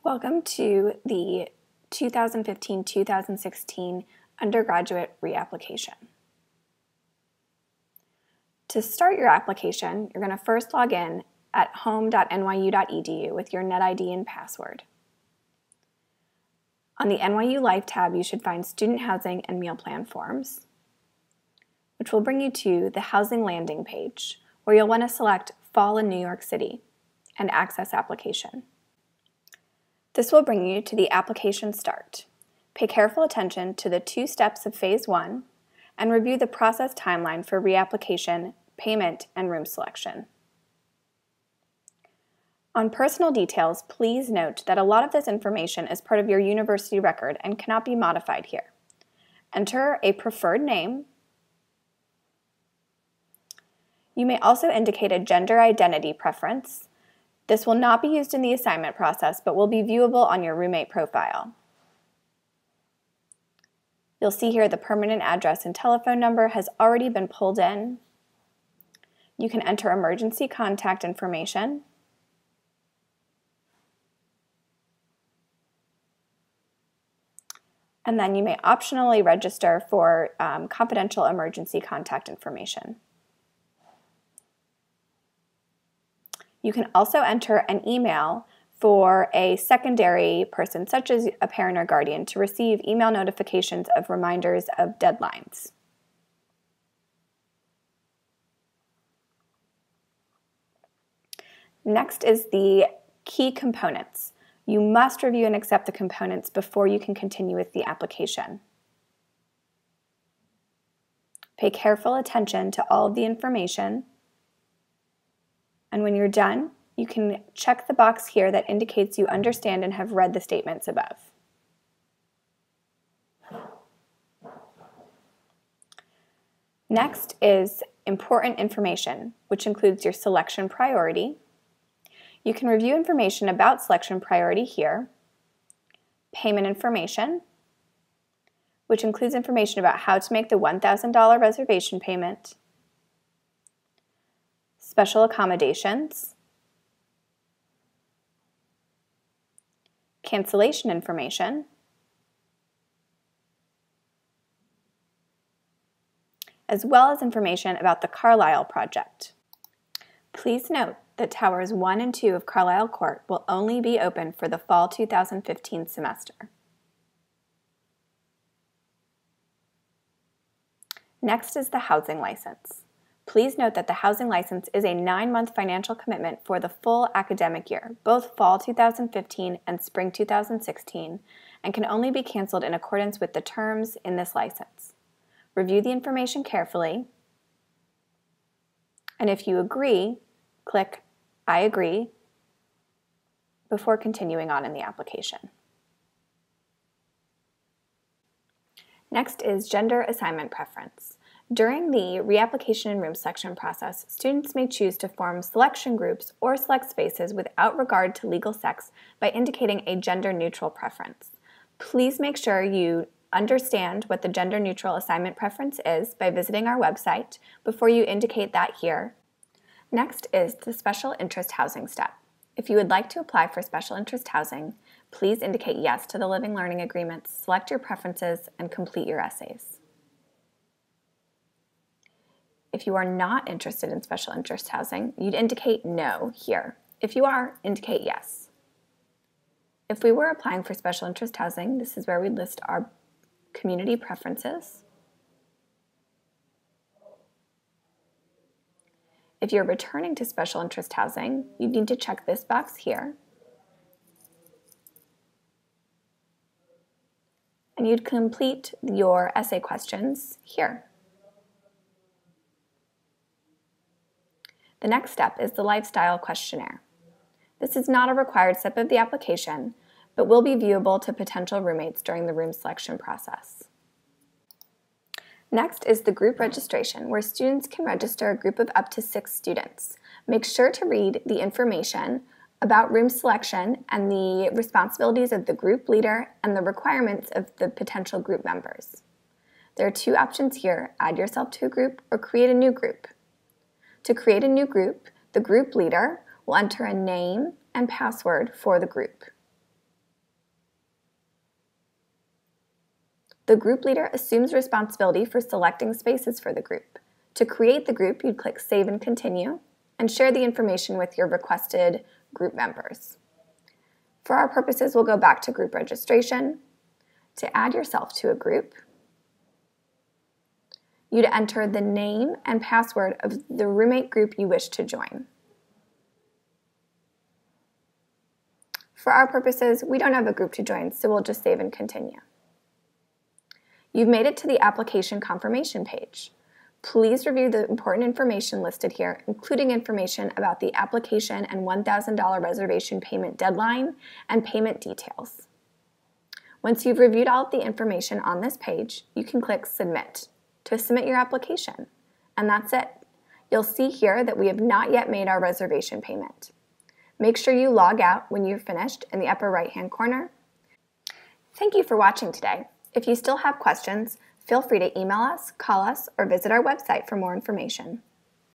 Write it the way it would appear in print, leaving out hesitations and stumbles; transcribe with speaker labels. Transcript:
Speaker 1: Welcome to the 2015-2016 undergraduate reapplication. To start your application, you're going to first log in at home.nyu.edu with your NetID and password. On the NYU Life tab, you should find Student Housing and Meal Plan Forms, which will bring you to the Housing landing page, where you'll want to select Fall in New York City and Access Application. This will bring you to the application start. Pay careful attention to the 2 steps of Phase 1 and review the process timeline for reapplication, payment, and room selection. On personal details, please note that a lot of this information is part of your university record and cannot be modified here. Enter a preferred name. You may also indicate a gender identity preference. This will not be used in the assignment process, but will be viewable on your roommate profile. You'll see here the permanent address and telephone number has already been pulled in. You can enter emergency contact information. And then you may optionally register for confidential emergency contact information. You can also enter an email for a secondary person, such as a parent or guardian, to receive email notifications of reminders of deadlines. Next is the key components. You must review and accept the components before you can continue with the application. Pay careful attention to all of the information. And when you're done, you can check the box here that indicates you understand and have read the statements above. Next is important information, which includes your selection priority. You can review information about selection priority here. Payment information, which includes information about how to make the $1,000 reservation payment. Special accommodations, cancellation information, as well as information about the Carlisle project. Please note that Towers 1 and 2 of Carlisle Court will only be open for the fall 2015 semester. Next is the housing license. Please note that the housing license is a 9-month financial commitment for the full academic year, both fall 2015 and spring 2016, and can only be canceled in accordance with the terms in this license. Review the information carefully, and if you agree, click I agree before continuing on in the application. Next is gender assignment preference. During the reapplication and room selection process, students may choose to form selection groups or select spaces without regard to legal sex by indicating a gender-neutral preference. Please make sure you understand what the gender-neutral assignment preference is by visiting our website before you indicate that here. Next is the special interest housing step. If you would like to apply for special interest housing, please indicate yes to the living learning agreements, select your preferences, and complete your essays. If you are not interested in special interest housing, you'd indicate no here. If you are, indicate yes. If we were applying for special interest housing, this is where we list our community preferences. If you're returning to special interest housing, you need to check this box here. And you'd complete your essay questions here. The next step is the Lifestyle Questionnaire. This is not a required step of the application, but will be viewable to potential roommates during the room selection process. Next is the group registration, where students can register a group of up to 6 students. Make sure to read the information about room selection and the responsibilities of the group leader and the requirements of the potential group members. There are 2 options here: add yourself to a group or create a new group. To create a new group, the group leader will enter a name and password for the group. The group leader assumes responsibility for selecting spaces for the group. To create the group, you'd click Save and Continue and share the information with your requested group members. For our purposes, we'll go back to group registration. To add yourself to a group, you'd enter the name and password of the roommate group you wish to join. For our purposes, we don't have a group to join, so we'll just save and continue. You've made it to the application confirmation page. Please review the important information listed here, including information about the application and $1,000 reservation payment deadline and payment details. Once you've reviewed all of the information on this page, you can click Submit to submit your application, and that's it. You'll see here that we have not yet made our reservation payment. Make sure you log out when you're finished in the upper right-hand corner. Thank you for watching today. If you still have questions, feel free to email us, call us, or visit our website for more information.